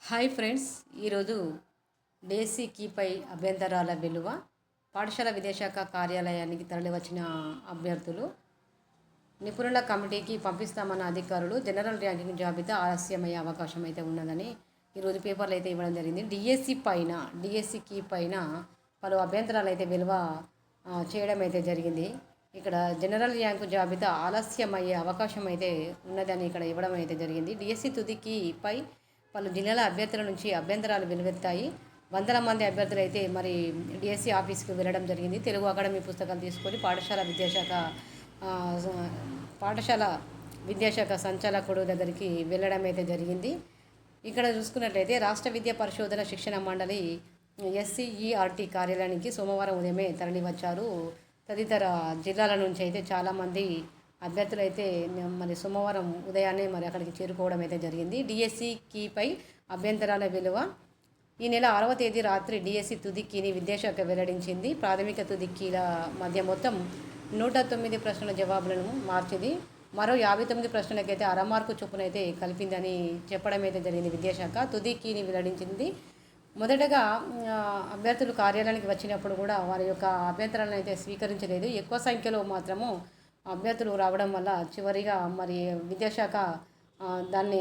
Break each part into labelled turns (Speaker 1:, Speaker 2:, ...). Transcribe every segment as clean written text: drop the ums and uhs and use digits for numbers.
Speaker 1: Hi friends, ఈరోజు డేసీ కీపై అభ్యంతరాల విలువ పాఠశాల విద్యాశాఖ కార్యాలయానికి తరలివచ్చిన అభ్యర్థులు నిపుణుల కమిటీకి పంపిస్తామన్న అధికారులు జనరల్ ర్యాంకింగ్ జాబితా ఆలస్యమయ్యే అవకాశం అయితే ఉన్నదని ఈరోజు పేపర్లు అయితే ఇవ్వడం జరిగింది. డిఎస్సి కీ పైన పలు అభ్యంతరాలు అయితే విలువ చేయడం అయితే జరిగింది. ఇక్కడ జనరల్ ర్యాంకు జాబితా ఆలస్యమయ్యే అవకాశం అయితే ఉన్నదని ఇక్కడ ఇవ్వడం అయితే జరిగింది. డిఎస్సి తుది కీపై పలు జిల్లాల అభ్యర్థుల నుంచి అభ్యంతరాలు వెలువెత్తాయి. వందల మంది అభ్యర్థులు అయితే మరి డిఎస్సి ఆఫీస్కి వెళ్ళడం జరిగింది. తెలుగు అకాడమీ పుస్తకాలు తీసుకొని పాఠశాల విద్యాశాఖ సంచాలకుడు దగ్గరికి వెళ్ళడం అయితే జరిగింది. ఇక్కడ చూసుకున్నట్లయితే రాష్ట్ర విద్యా పరిశోధన శిక్షణ మండలి ఎస్సీఈఆర్టీ కార్యాలయానికి సోమవారం ఉదయమే తరలి వచ్చారు. తదితర జిల్లాల నుంచి అయితే చాలామంది అభ్యర్థులు అయితే మరి సోమవారం ఉదయాన్నే మరి అక్కడికి చేరుకోవడం అయితే జరిగింది. డిఎస్సి కీపై అభ్యంతరాల విలువ ఈ నెల 6వ తేదీ రాత్రి డిఎస్సి తుది కీని విద్యాశాఖ వెల్లడించింది. ప్రాథమిక తుది కీల మధ్య మొత్తం 109 ప్రశ్నల జవాబులను మార్చింది. మరో 59 ప్రశ్నలకైతే అరమార్కు చొప్పున అయితే కలిపిందని చెప్పడం అయితే జరిగింది. విద్యాశాఖ తుది కీని వెల్లడించింది. మొదటగా అభ్యర్థులు కార్యాలయానికి వచ్చినప్పుడు కూడా వారి యొక్క అభ్యంతరాలను అయితే స్వీకరించలేదు. ఎక్కువ సంఖ్యలో మాత్రము అభ్యర్థులు రావడం వల్ల చివరిగా మరి విద్యాశాఖ దాన్ని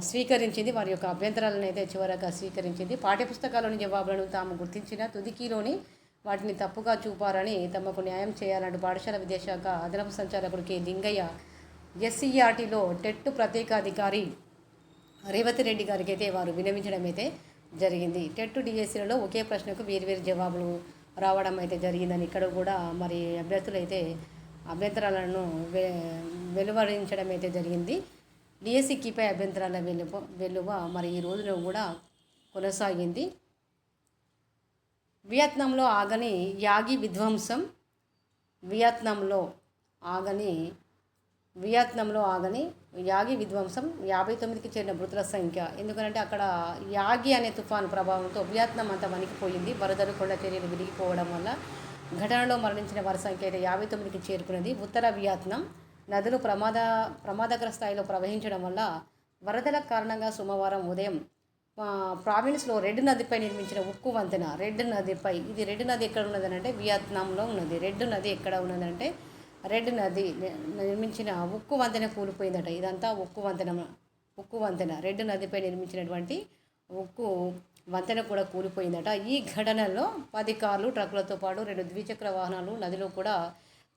Speaker 1: స్వీకరించింది. వారి యొక్క అభ్యంతరాలను అయితే చివరగా స్వీకరించింది. పాఠ్యపుస్తకాల్లోని జవాబులను తాము గుర్తించిన తుదికీలోని వాటిని తప్పుగా చూపారని తమకు న్యాయం చేయాలంటూ పాఠశాల విద్యాశాఖ అదనపు సంచాలకుడు కె లింగయ్య ఎస్సీఆర్టీలో టెట్ ప్రత్యేకాధికారి రేవతి రెడ్డి గారికి అయితే వారు విన్నవించడం అయితే జరిగింది. టెట్ డిఎస్సీలలో ఒకే ప్రశ్నకు వేరువేరు జవాబులు రావడం అయితే జరిగిందని ఇక్కడ కూడా మరి అభ్యర్థులు అయితే అభ్యంతరాలను వెలువరించడం అయితే జరిగింది. డిఎస్సి కీపై అభ్యంతరాల వెలువ మరి ఈ రోజులో కూడా కొనసాగింది. వియత్నాంలో ఆగని యాగి విధ్వంసం వియత్నాంలో ఆగని యాగి విధ్వంసం 59కి చేరిన మృతుల సంఖ్య. ఎందుకంటే అక్కడ యాగి అనే తుఫాను ప్రభావంతో వియత్నాం అంతా వణికిపోయింది. వరదలు కొండ చర్యలు విరిగిపోవడం వల్ల ఘటనలో మరణించిన వారి సంఖ్య అయితే 59కి చేరుకున్నది. ఉత్తర వియత్నాం నదులు ప్రమాదకర స్థాయిలో ప్రవహించడం వల్ల వరదల కారణంగా సోమవారం ఉదయం ప్రావిన్స్లో రెడ్ నదిపై నిర్మించిన ఉక్కు వంతెన రెడ్ నది ఎక్కడ ఉన్నదనంటే వియత్నాంలో ఉన్నది. రెడ్ నది ఎక్కడ ఉన్నదంటే రెడ్ నది నిర్మించిన ఉక్కు వంతెన కూలిపోయిందట. ఇదంతా ఉక్కు వంతెన రెడ్ నదిపై నిర్మించినటువంటి ఉక్కు వంతెన కూడా కూలిపోయిందట. ఈ ఘటనలో 10 కార్లు ట్రక్కులతో పాటు 2 ద్విచక్ర వాహనాలు నదిలో కూడా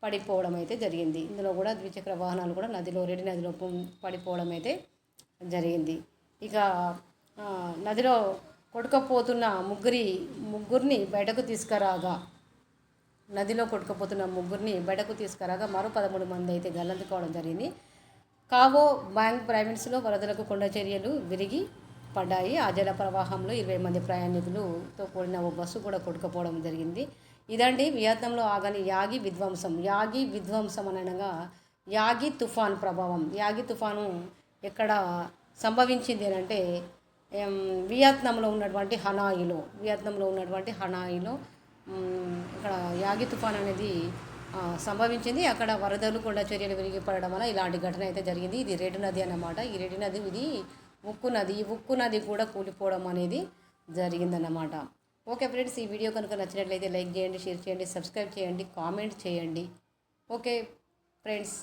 Speaker 1: పడిపోవడం అయితే జరిగింది. ఇందులో కూడా ద్విచక్ర వాహనాలు కూడా రెడ్ నదిలో పడిపోవడం అయితే జరిగింది. ఇక నదిలో కొట్టుకుపోతున్న ముగ్గురిని బయటకు తీసుకురాగా మరో 13 మంది అయితే గల్లంతుకోవడం జరిగింది. కావో బ్యాంక్ ప్రావిన్స్లో వరదలకు కొండ చర్యలు విరిగి పడ్డాయి. ఆ జల ప్రవాహంలో 20 మంది ప్రయాణికులతో కూడిన ఓ బస్సు కూడా కొట్టుకుపోవడం జరిగింది. ఇదండి వియత్నాంలో ఆగని యాగి విధ్వంసం అనగా యాగి తుఫాన్ ప్రభావం. యాగి తుఫాను ఎక్కడ సంభవించింది అంటే వియత్నాంలో ఉన్నటువంటి హనాయిలో ఇక్కడ యాగి తుఫాన్ అనేది సంభవించింది. అక్కడ వరదలు కొండ చర్యలు విరిగిపడడం వల్ల ఇలాంటి ఘటన అయితే జరిగింది. ఇది రెడ్ నది అన్నమాట. ఈ రెడ్ నది ఇది ఉక్కు నది. ఈ ఉక్కు నది కూడా కూలిపోవడం అనేది జరిగిందన్నమాట. ఓకే ఫ్రెండ్స్, ఈ వీడియో కనుక నచ్చినట్లయితే లైక్ చేయండి, షేర్ చేయండి, సబ్స్క్రైబ్ చేయండి, కామెంట్ చేయండి. Okay friends.